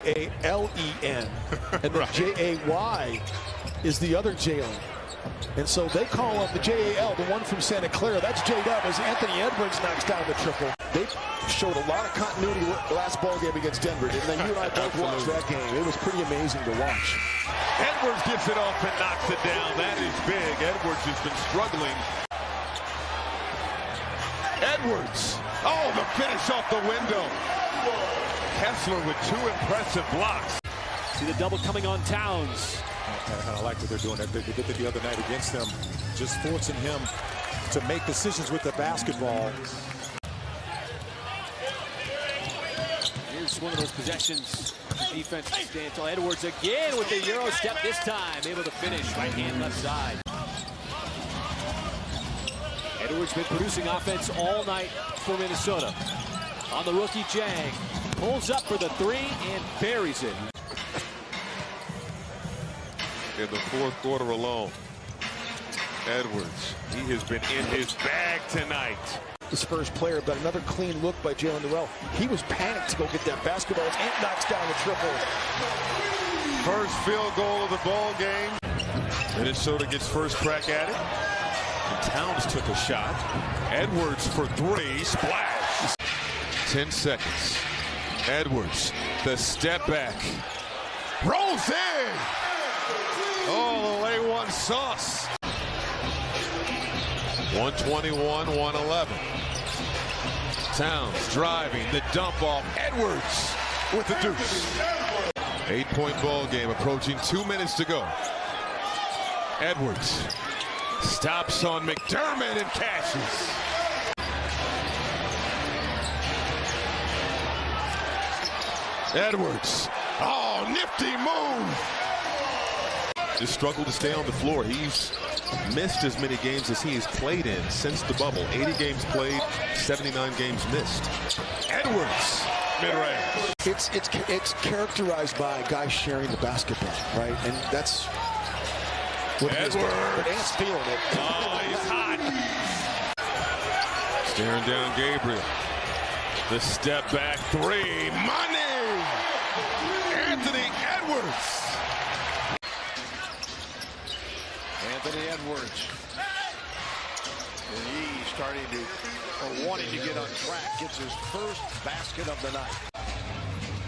A-L-E-N, and the J-A-Y is the other Jalen. And so they call him the J-A-L, the one from Santa Clara. That's J-Dub as Anthony Edwards knocks down the triple. They showed a lot of continuity last ball game against Denver, didn't they? You and I both watched that game. It was pretty amazing to watch. Edwards gets it off and knocks it down. That is big. Edwards has been struggling. Edwards. Oh, the finish off the window. Kessler with 2 impressive blocks. See the double coming on Towns. I kind of like what they're doing. They did it the other night against them, just forcing him to make decisions with the basketball. Here's one of those possessions. The defense stand till Edwards again with the Euro step this time. Able to finish right hand, left side. Edwards been producing offense all night for Minnesota. On the rookie, Jang pulls up for the 3 and buries it. In the fourth quarter alone, Edwards, he has been in his bag tonight. The Spurs player, but another clean look by Jalen Noel. He was panicked to go get that basketball. Ant knocks down the triple. First field goal of the ball game. Minnesota gets first crack at it. And Towns took a shot. Edwards for 3, splash. 10 seconds. Edwards, the step back. Rolls in. Oh, the A1 sauce. 121-111. Towns driving, the dump off. Edwards with the deuce. 8-point ball game approaching 2 minutes to go. Edwards stops on McDermott and cashes. Edwards. Oh, nifty move. Just struggled to stay on the floor. He's missed as many games as he has played in since the bubble. 80 games played, 79 games missed. Edwards, mid-range. It's characterized by guys sharing the basketball, right? And that's what Edwards. But Ant's feeling it. Oh, he's hot. Staring down Gabriel. The step back 3. Money! Anthony Edwards. Anthony Edwards. And he's starting to, or wanting to get on track. Gets his first basket of the night.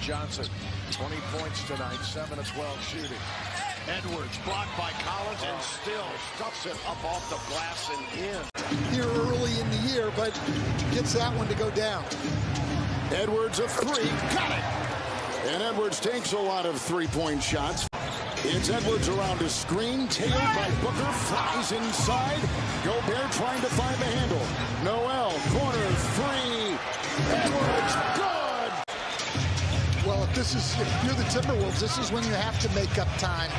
Johnson, 20 points tonight, 7 of 12 shooting. Edwards blocked by Collins and still stuffs it up off the glass and in. Here early in the year, but gets that one to go down. Edwards a 3, got it. And Edwards takes a lot of three-point shots. It's Edwards around a screen, tailed by Booker, flies inside. Gobert trying to find the handle. Noel, corner 3. Edwards, good! Well, if you're the Timberwolves, this is when you have to make up time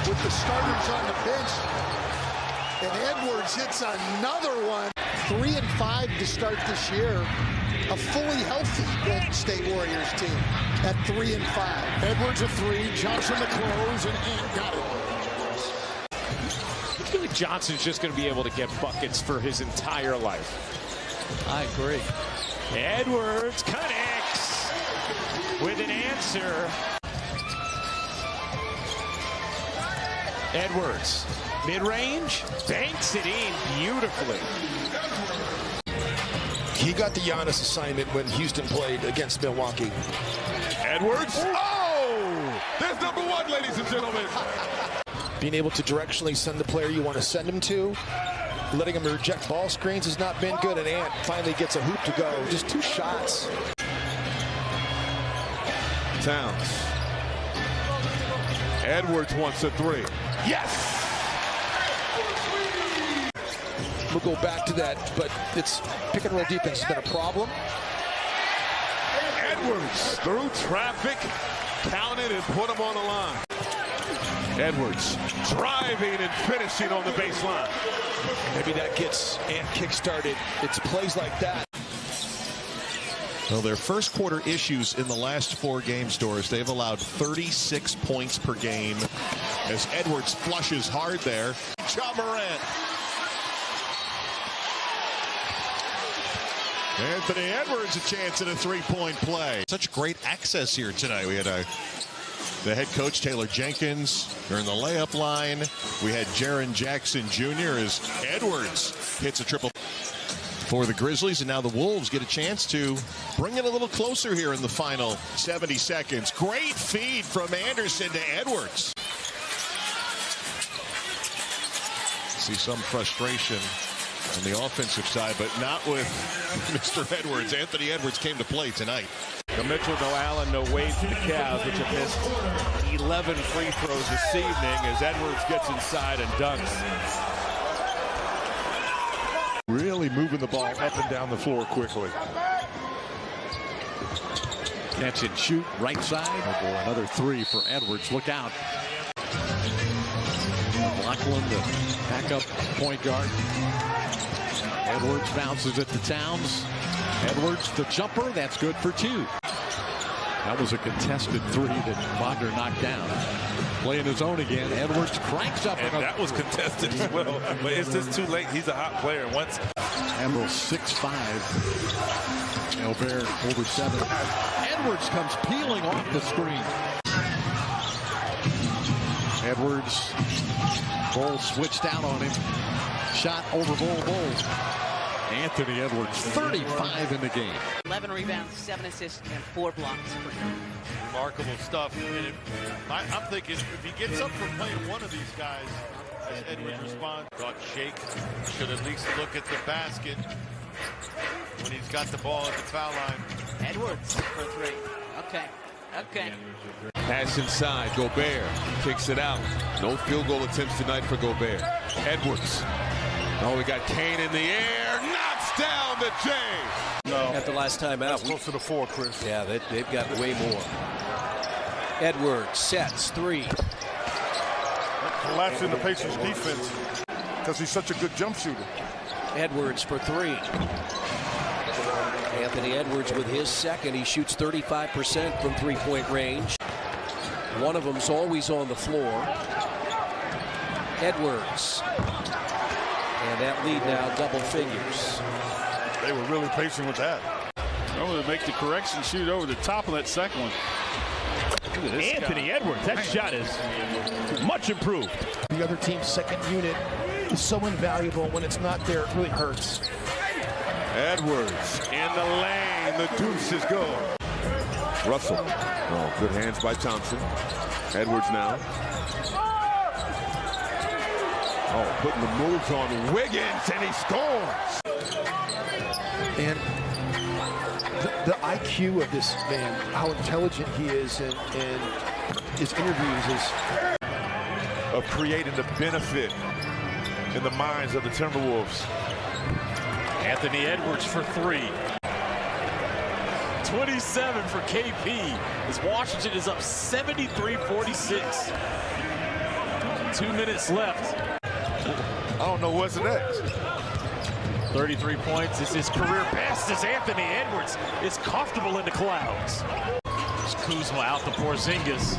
with the starters on the bench. And Edwards hits another one. 3 and 5 to start this year. A fully healthy Golden State Warriors team at 3 and 5. Edwards a 3, Johnson the close, and Ant got it. I feel like Johnson's just going to be able to get buckets for his entire life. I agree. Edwards connects with an answer. Edwards, mid-range, banks it in beautifully. He got the Giannis assignment when Houston played against Milwaukee. Edwards. Oh! There's number 1, ladies and gentlemen. Being able to directionally send the player you want to send him to, letting him reject ball screens has not been good, and Ant finally gets a hoop to go. Just 2 shots. Towns. Edwards wants a 3. Yes! We'll go back to that, but it's pick and roll defense has been a problem. Edwards through traffic, counted and put him on the line. Edwards driving and finishing on the baseline. Maybe that gets Ant kick-started. It's plays like that. Well, their first quarter issues in the last 4 games, Doris, they've allowed 36 points per game as Edwards flushes hard there. Ja Morant. Anthony Edwards a chance at a three-point play. Such great access here tonight. We had the head coach, Taylor Jenkins, during the layup line. We had Jaren Jackson Jr. as Edwards hits a triple for the Grizzlies. And now the Wolves get a chance to bring it a little closer here in the final 70 seconds. Great feed from Anderson to Edwards. See some frustration on the offensive side, but not with Mr. Edwards. Anthony Edwards came to play tonight. No Mitchell, no Allen, no Wade for the Cavs, which have missed 11 free throws this evening as Edwards gets inside and dunks. Really moving the ball up and down the floor quickly. Catch and shoot, right side. Oh boy, another three for Edwards. Look out. Lachlan, the backup point guard. Edwards bounces it to Towns. Edwards, the jumper, that's good for two. That was a contested three that Wagner knocked down. Playing his own again. Edwards cranks up. And that was contested as well. But it's just too late. He's a hot player. Once Emerald 6'5". Gobert over 7. Edwards comes peeling off the screen. Edwards. Bull switched out on him. Shot over Bull. Anthony Edwards, 35 in the game. 11 rebounds, 7 assists, and 4 blocks. Remarkable stuff. And I'm thinking if he gets up from playing one of these guys, as Edwards responds, thought Shake should at least look at the basket when he's got the ball at the foul line. Edwards for 3. Okay. pass inside. Gobert kicks it out. No field goal attempts tonight for Gobert. Edwards. Oh, we got Kane in the air. Knocks down the J. No. At the last time out. Close to the 4, Chris. Yeah, they've got way more. Edwards sets 3. Collapsing the Pacers defense because he's such a good jump shooter. Edwards for 3. Anthony Edwards with his second. He shoots 35% from three-point range. One of them's always on the floor. Edwards. And that lead now double figures. They were really patient with that. I'm going to make the correction, shoot over the top of that second one. Anthony Edwards, that shot is much improved. The other team's second unit is so invaluable. When it's not there, it really hurts. Edwards in the lane. The deuce is good. Russell. Oh, good hands by Thompson. Edwards now. Oh, putting the moves on Wiggins, and he scores. And the IQ of this man, how intelligent he is, and his interviews is of creating the benefit in the minds of the Timberwolves. Anthony Edwards for 3. 27 for KP as Washington is up 73-46. 2 minutes left. I don't know what's next. 33 points is his career best as Anthony Edwards is comfortable in the clouds. There's Kuzma out to Porzingis.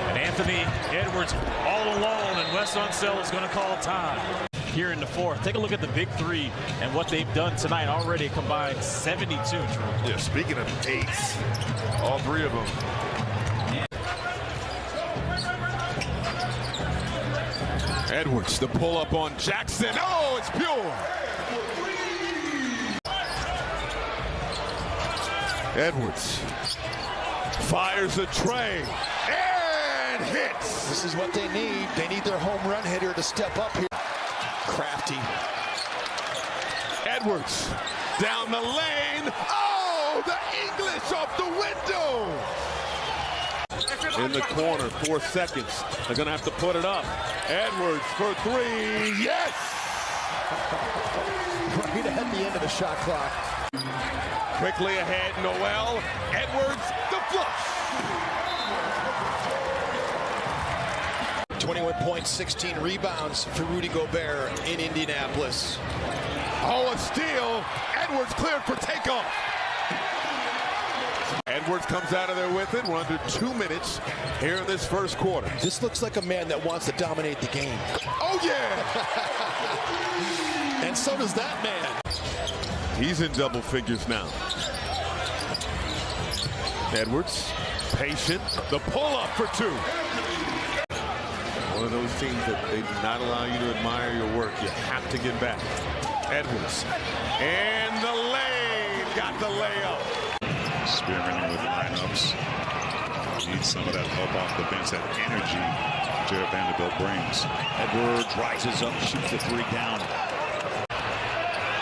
And Anthony Edwards all alone, and Wes Unseld is going to call time here in the fourth. Take a look at the big three and what they've done tonight. Already a combined 72. Yeah, speaking of eights, all 3 of them. Edwards, the pull-up on Jackson. Oh, it's pure. Edwards fires a tray and hits. This is what they need. They need their home run hitter to step up here. Crafty. Edwards down the lane. Oh, the English off the window. In the corner, 4 seconds. They're going to have to put it up. Edwards for 3. Yes! Right ahead the end of the shot clock. Quickly ahead, Noel. Edwards, the flush. 21 points, 16 rebounds for Rudy Gobert in Indianapolis. Oh, a steal. Edwards cleared for takeoff. Edwards comes out of there with it. We're under 2 minutes here in this first quarter. This looks like a man that wants to dominate the game. Oh, yeah! And and so does that man. He's in double figures now. Edwards, patient, the pull-up for 2. One of those teams that they do not allow you to admire your work. You have to get back. Edwards, and the lane, got the layup. Experimenting with lineups. Need some of that help off the bench, that energy Jared Vanderbilt brings. Edwards rises up, shoots the 3 down.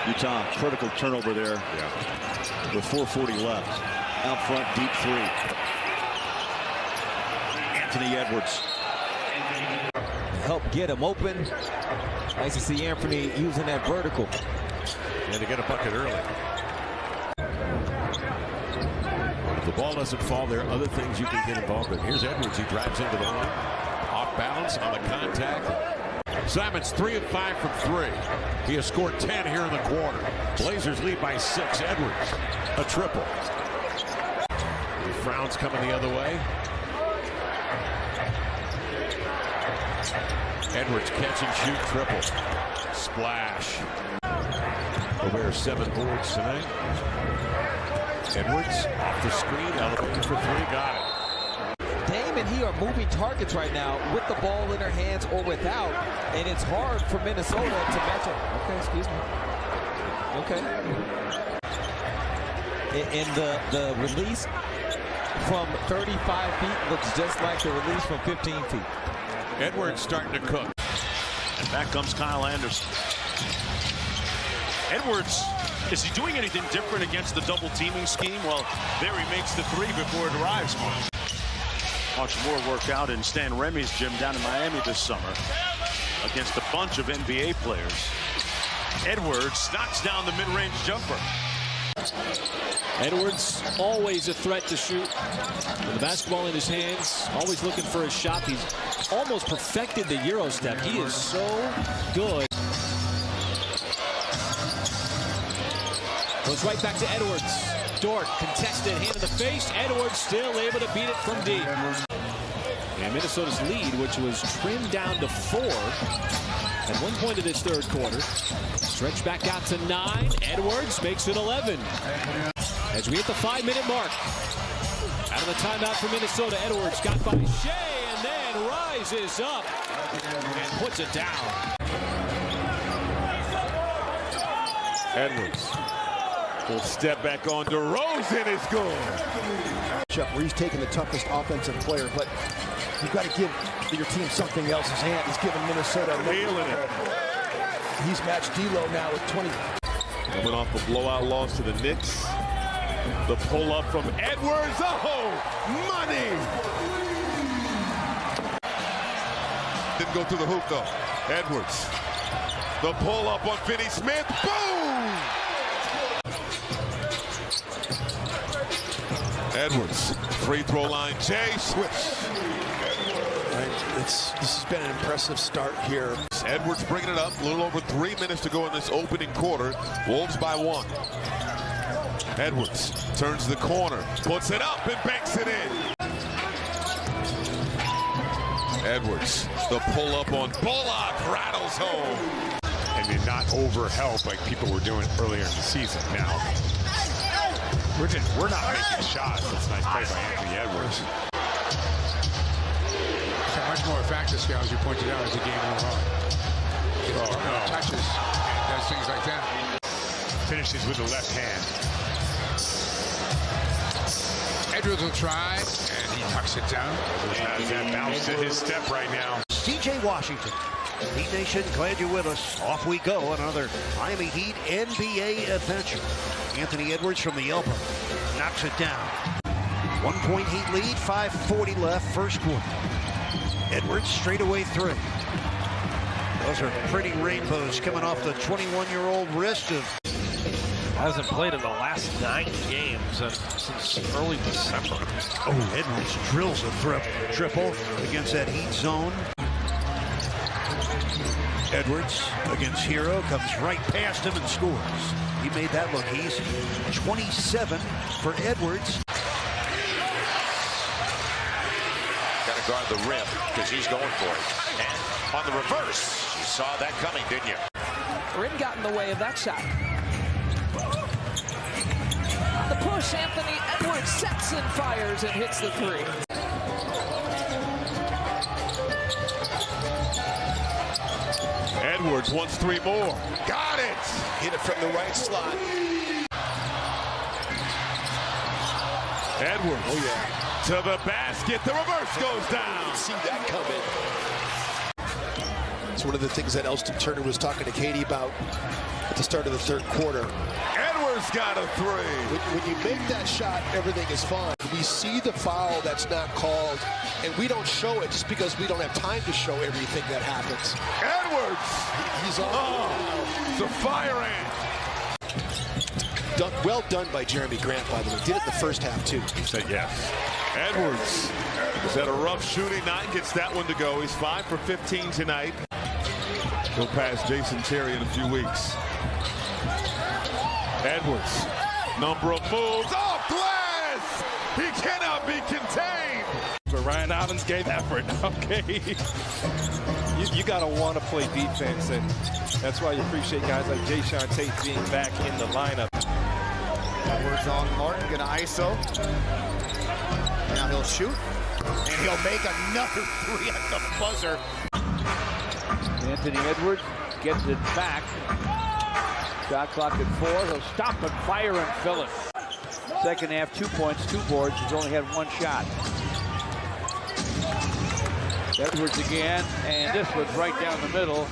Utah, critical turnover there. Yeah. With 4:40 left. Out front, deep 3. Anthony Edwards. Help get him open. Nice to see Anthony using that vertical. And to get a bucket early. If the ball doesn't fall, there are other things you can get involved in. Here's Edwards. He drives into the line. Off balance on the contact. Simons 3 of 5 from 3. He has scored 10 here in the quarter. Blazers lead by 6. Edwards, a triple. He frowns coming the other way. Edwards catch and shoot triple. Splash. Gobert 7 boards tonight. Edwards off the screen, elevated for 3, got it. Dame and he are moving targets right now with the ball in their hands or without, and it's hard for Minnesota to match up. Okay, excuse me. Okay. And the release from 35 feet looks just like the release from 15 feet. Edwards starting to cook. And back comes Kyle Anderson. Edwards, is he doing anything different against the double teaming scheme? Well, there he makes the 3 before it arrives. Much more worked out in Stan Remy's gym down in Miami this summer against a bunch of NBA players. Edwards knocks down the mid-range jumper. Edwards, always a threat to shoot. With the basketball in his hands, always looking for a shot. He's almost perfected the Euro step. He is so good. Goes right back to Edwards. Dort contested, hand in the face. Edwards still able to beat it from deep. And Minnesota's lead, which was trimmed down to 4 at one point of this third quarter, stretched back out to 9. Edwards makes it 11. As we hit the 5-minute mark. Out of the timeout for Minnesota, Edwards got by Shea and then rises up and puts it down. Edwards will step back on DeRozan is good. Where he's taking the toughest offensive player, but you've got to give your team something else. His hand. He's giving Minnesota. He's matched D'Lo now with 20. Coming off a blowout loss to the Knicks. The pull-up from Edwards. Oh, money! Didn't go through the hoop, though. Edwards. The pull-up on Finney Smith. Boom! Edwards. Free throw line. Jay switch. This has been an impressive start here. Edwards bringing it up. A little over 3 minutes to go in this opening quarter. Wolves by 1. Edwards turns the corner, puts it up and banks it in. Edwards, the pull-up on Bullock, rattles home. And did not overhelp like people were doing earlier in the season. Now, we're not making shots. That's a nice play by Anthony Edwards. So much more effective, as you pointed out, as the game went on. Touches and does things like that. Finishes with the left hand. Edwards will try, and he tucks it down. Edwards has that bounce to his step right now. DJ Washington. Heat Nation, glad you're with us. Off we go on another Miami Heat NBA adventure. Anthony Edwards from the elbow knocks it down. 1-point Heat lead, 5:40 left, first quarter. Edwards straightaway 3. Those are pretty rainbows coming off the 21-year-old wrist of. Hasn't played in the last 9 games since early December. Oh, Edwards drills a triple against that Heat zone. Edwards against Hero comes right past him and scores. He made that look easy. 27 for Edwards. Got to guard the rim because he's going for it. And on the reverse, you saw that coming, didn't you? Rin got in the way of that shot. On the push, Anthony Edwards sets and fires and hits the three. Edwards wants 3 more. Got it! Hit it from the right slot. Edwards. Oh, yeah. To the basket. The reverse goes down. See that coming. It's one of the things that Elston Turner was talking to Katie about at the start of the third quarter. Edwards got a 3. When you make that shot, everything is fine. We see the foul that's not called, and we don't show it just because we don't have time to show everything that happens. Edwards! He's on. Oh, it's a fire ant. Well done by Jeremy Grant, by the way. Did it in the first half, too. He said yes. Edwards has had a rough shooting night. Gets that one to go. He's 5 for 15 tonight. He'll pass Jason Terry in a few weeks. Edwards, number of moves, off glass! He cannot be contained! But Ryan Allen's gave effort, okay? You got to want to play defense, and that's why you appreciate guys like Jayshawn Tate being back in the lineup. Edwards on Martin, gonna ISO. Now he'll shoot, and he'll make another 3 at the buzzer. Anthony Edwards gets it back. Shot clock at 4. He'll stop and fire and fill it. Second half, 2 points, 2 boards. He's only had 1 shot. Edwards again, and this was right down the middle.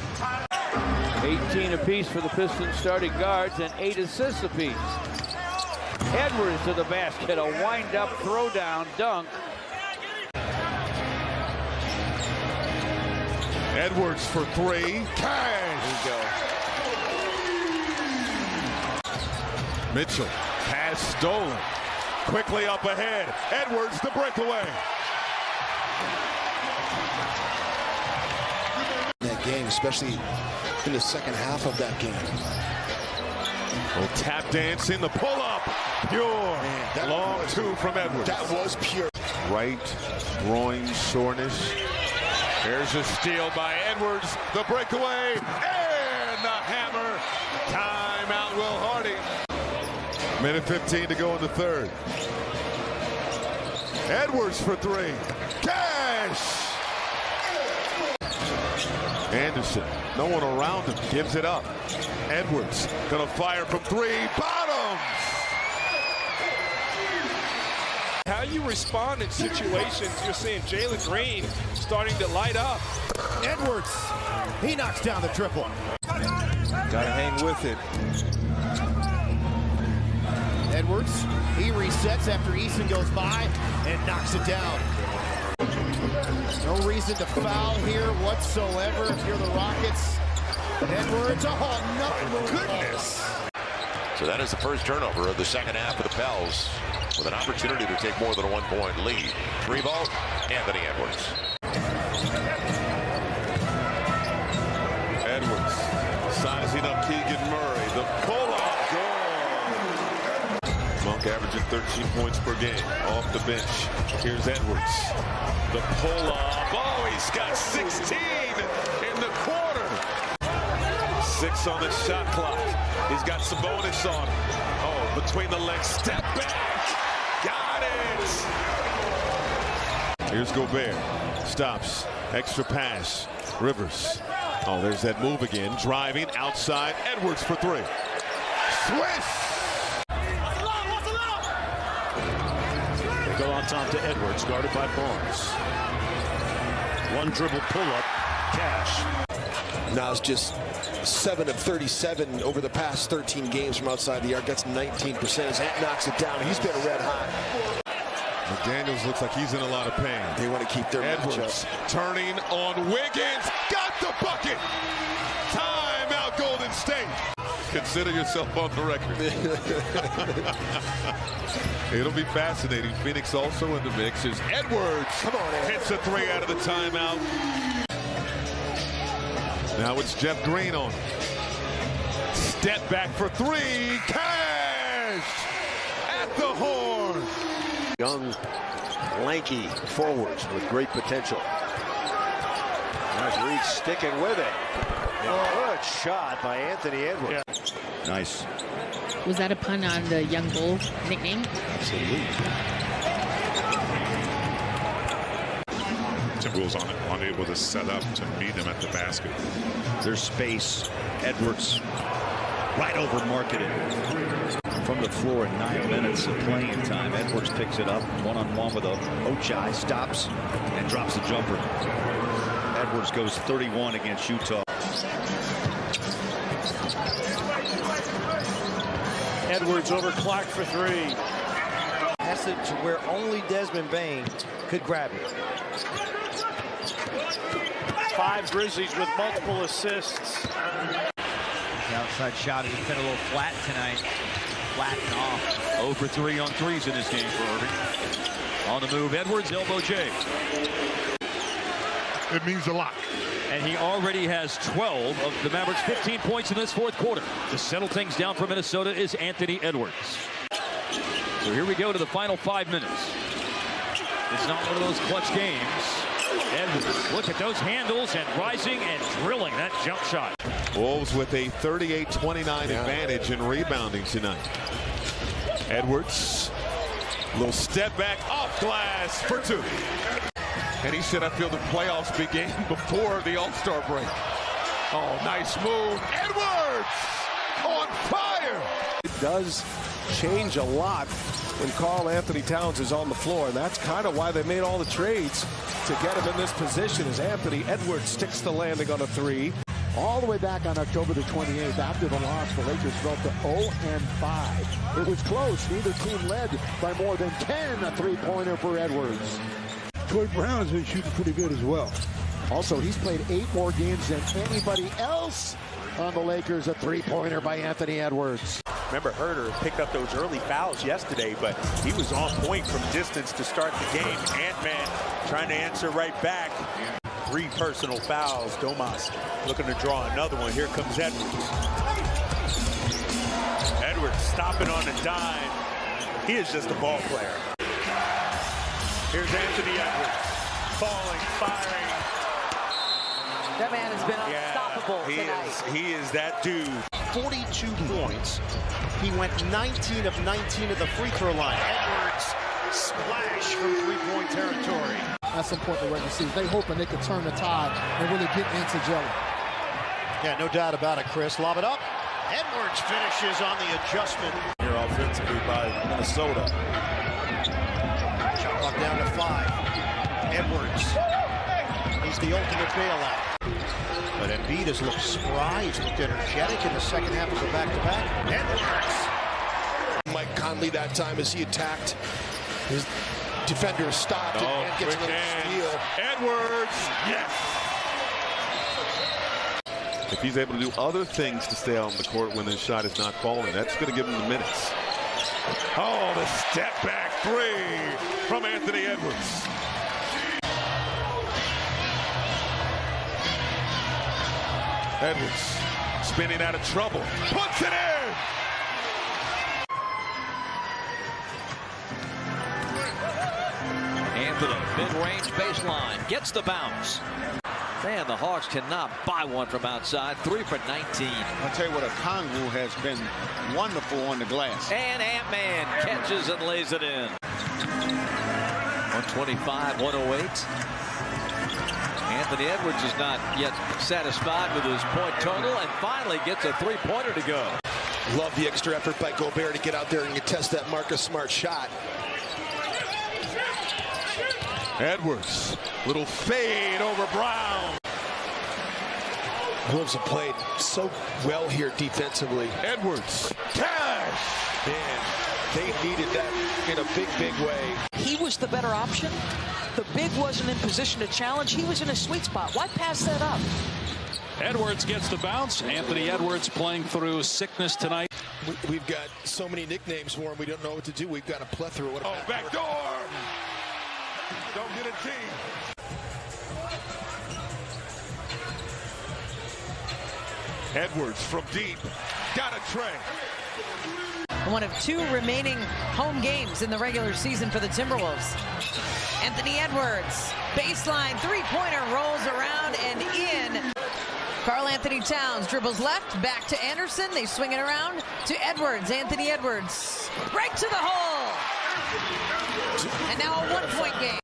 18 apiece for the Pistons starting guards and 8 assists apiece. Edwards to the basket, a wind-up, throw-down dunk. Edwards for 3. Cash! There you go. Mitchell, pass stolen. Quickly up ahead. Edwards, the breakaway. That game, especially in the second half of that game. Oh, tap dancing, the pull-up. Pure. Man, long 2 from Edwards. That was pure. Right groin soreness. There's a steal by Edwards. The breakaway. And the hammer. Timeout, Will Hardy. Minute 15 to go in the third. Edwards for 3. Cash! Anderson, no one around him, gives it up. Edwards gonna fire from 3. Bottoms! How you respond in situations, you're seeing Jalen Green starting to light up. Edwards, he knocks down the triple. Gotta hang with it. Edwards, he resets after Eason goes by and knocks it down. No reason to foul here whatsoever if you're the Rockets. Edwards, oh no, goodness. So that is the first turnover of the second half for the Pels, with an opportunity to take more than a 1-point lead. 3 ball, Anthony Edwards. Edwards sizing up Keegan Murray. The pull-off goal. Monk averaging 13 points per game off the bench. Here's Edwards. The pull-up. Oh, he's got 16 in the quarter. 6 on the shot clock. He's got Sabonis on. Oh, between the legs. Step back. Got it. Here's Gobert. Stops. Extra pass. Rivers. Oh, there's that move again. Driving outside. Edwards for 3. Swish! They go on top to Edwards, guarded by Barnes. 1 dribble pull-up. Cash. Now it's just 7 of 37 over the past 13 games from outside the arc. That's 19%. As Ant knocks it down, he's been red hot. McDaniels looks like he's in a lot of pain. They want to keep their Edwards turning on Wiggins. Got the bucket. Timeout, Golden State. Consider yourself on the record. It'll be fascinating. Phoenix also in the mix as Edwards hits a 3 out of the timeout. Now it's Jeff Green on. Step back for 3. Cash at the horn. Young, lanky forwards with great potential. As Reed sticking with it. Good shot by Anthony Edwards. Nice. Was that a pun on the Young Bull nickname? Absolutely. Timberwolves unable to set up to meet him at the basket. There's space. Edwards right over marketed. From the floor in 9 minutes of playing time. Edwards picks it up one-on-one with Ochai, stops and drops the jumper. Edwards goes 31 against Utah. Edwards over clock for three. That's it to where only Desmond Bane could grab it. 5 Grizzlies with multiple assists. The outside shot has been a little flat tonight. Flattened off. 0 for 3 on threes in this game for Irving. On the move, Edwards, elbow J. It means a lot. And he already has 12 of the Mavericks' 15 points in this fourth quarter. To settle things down for Minnesota is Anthony Edwards. So here we go to the final 5 minutes. It's not one of those clutch games. Edwards, look at those handles and rising and drilling that jump shot. Wolves with a 38-29 advantage in rebounding tonight. Edwards, little step back off glass for 2. And he said, I feel the playoffs begin before the All-Star break. Oh, nice move. Edwards on fire. It does change a lot when Karl Anthony Towns is on the floor, and that's kind of why they made all the trades to get him in this position as Anthony Edwards sticks the landing on a 3. All the way back on October the 28th, after the loss, the Lakers fell to 0-5. It was close. Neither team led by more than 10. A three-pointer for Edwards. Troy Brown has been shooting pretty good as well. Also, he's played 8 more games than anybody else on the Lakers. A three-pointer by Anthony Edwards. Remember, Herter picked up those early fouls yesterday, but he was on point from distance to start the game. Ant-Man trying to answer right back. 3 personal fouls. Domas looking to draw another one. Here comes Edwards. Edwards stopping on a dime. He is just a ball player. Here's Anthony Edwards. Falling, firing. That man has been unstoppable tonight. He is that dude. 42 points. He went 19 of 19 at the free throw line. Edwards splash from 3-point territory. That's important to see. They hoping they can turn the tide and really get into jelly. Yeah, no doubt about it, Chris. Lob it up. Edwards finishes on the adjustment. Here offensively by Minnesota. Shot clock down to 5. Edwards. He's the ultimate bailout. But Embiid has looked spry. He's looked energetic in the second half of the back-to-back. Edwards. Mike Conley that time as he attacked. His defender stopped and gets a little steal. Edwards, yes. If he's able to do other things to stay on the court when his shot is not falling, that's going to give him the minutes. Oh, the step back 3 from Anthony Edwards. Edwards spinning out of trouble, puts it in. Anthony, mid-range baseline, gets the bounce. Man, the Hawks cannot buy one from outside. 3 for 19. I'll tell you what, Okongwu has been wonderful on the glass. And Ant-Man catches and lays it in. 125-108. Anthony Edwards is not yet satisfied with his point total and finally gets a three-pointer to go. Love the extra effort by Gobert to get out there and contest that Marcus Smart shot. Edwards, little fade over Brown. Wolves have played so well here defensively. Edwards, cash. Man, they needed that in a big, big way. He was the better option. The big wasn't in position to challenge. He was in a sweet spot. Why pass that up? Edwards gets the bounce. Anthony Edwards playing through sickness tonight. We've got so many nicknames for him. We don't know what to do. We've got a plethora. What oh, back door. Don't get it deep. Edwards from deep. Got a tray. One of 2 remaining home games in the regular season for the Timberwolves. Anthony Edwards, baseline 3-pointer, rolls around and in. Karl-Anthony Towns dribbles left, back to Anderson. They swing it around to Edwards. Anthony Edwards, right to the hole. And now a one-point game.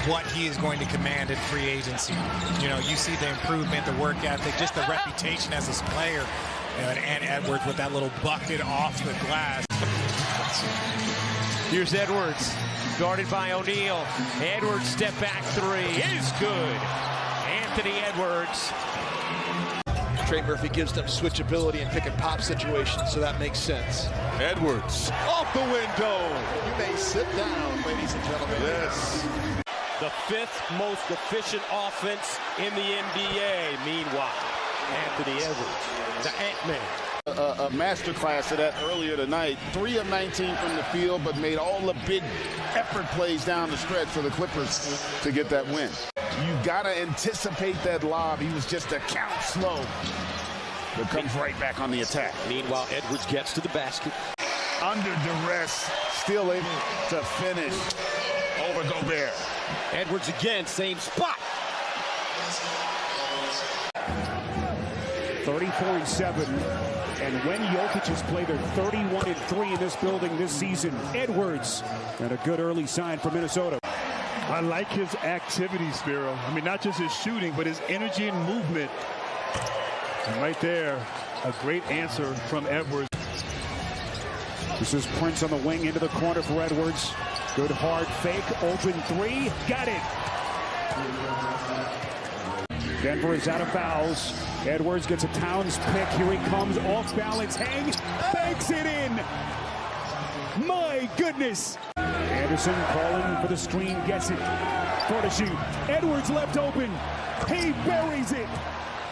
What he is going to command in free agency. You know, you see the improvement, the work ethic, just the reputation as a player. And Edwards with that little bucket off the glass. Here's Edwards, guarded by O'Neal. Edwards step back three is good. Anthony Edwards. Trey Murphy gives them switchability and pick and pop situations, so that makes sense. Edwards off the window. You may sit down, ladies and gentlemen. Yes. The fifth most efficient offense in the NBA. Meanwhile, Anthony Edwards, the Ant-Man. A masterclass of that earlier tonight. 3 of 19 from the field, but made all the big effort plays down the stretch for the Clippers to get that win. You got to anticipate that lob. He was just a count slow, but comes right back on the attack. Meanwhile, Edwards gets to the basket. Under duress, still able to finish over Gobert. Edwards again, same spot. 34-7. And when Jokic has played their 31-3 in this building this season, Edwards, and a good early sign for Minnesota. I like his activity, Spiro. I mean, not just his shooting, but his energy and movement. And right there, a great answer from Edwards. This is Prince on the wing into the corner for Edwards. Good hard fake, open three, got it. Denver is out of fouls. Edwards gets a Towns pick. Here he comes, off balance, hang, banks it in. My goodness. Anderson calling for the screen, gets it. For the shoot. Edwards left open. He buries it.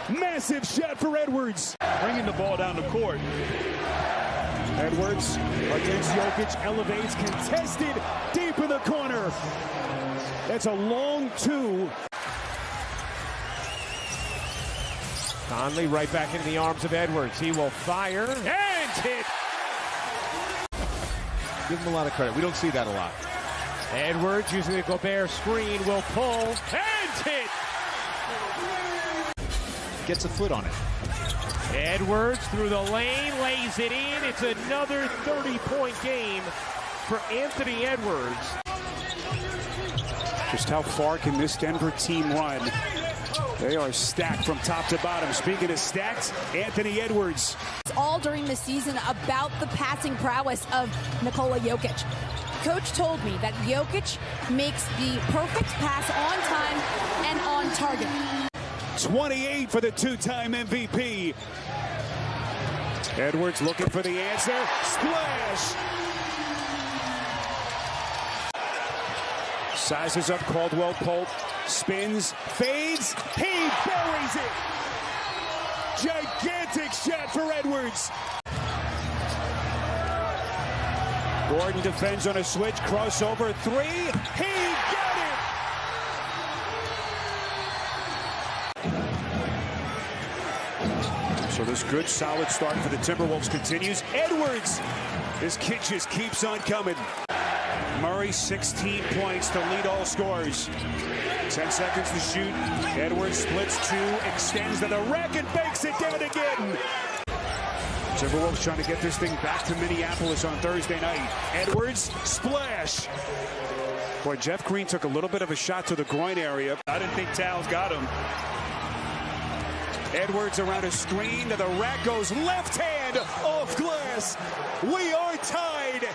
Massive shot for Edwards. Bringing the ball down the court. Edwards against Jokic, elevates, contested, deep in the corner. That's a long two. Conley right back into the arms of Edwards. He will fire and hit. Give him a lot of credit. We don't see that a lot. Edwards using the Gobert screen will pull and hit. Gets a foot on it. Edwards through the lane, lays it in. It's another 30-point game for Anthony Edwards. Just how far can this Denver team run? They are stacked from top to bottom. Speaking of stacked, Anthony Edwards. It's all during the season about the passing prowess of Nikola Jokic. Coach told me that Jokic makes the perfect pass on time and on target. 28 for the two-time MVP. Edwards looking for the answer. Splash! Sizes up Caldwell Pope. Spins, fades, he buries it! Gigantic shot for Edwards. Gordon defends on a switch, crossover three, he got it! So this good, solid start for the Timberwolves continues. Edwards, this kid just keeps on coming. Murray, 16 points to lead all scorers. 10 seconds to shoot. Edwards splits two, extends to the rack and banks it down again. Timberwolves trying to get this thing back to Minneapolis on Thursday night. Edwards, splash. Boy, Jeff Green took a little bit of a shot to the groin area. I didn't think Towns got him. Edwards around a screen to the rack, goes left hand off glass. We are tied.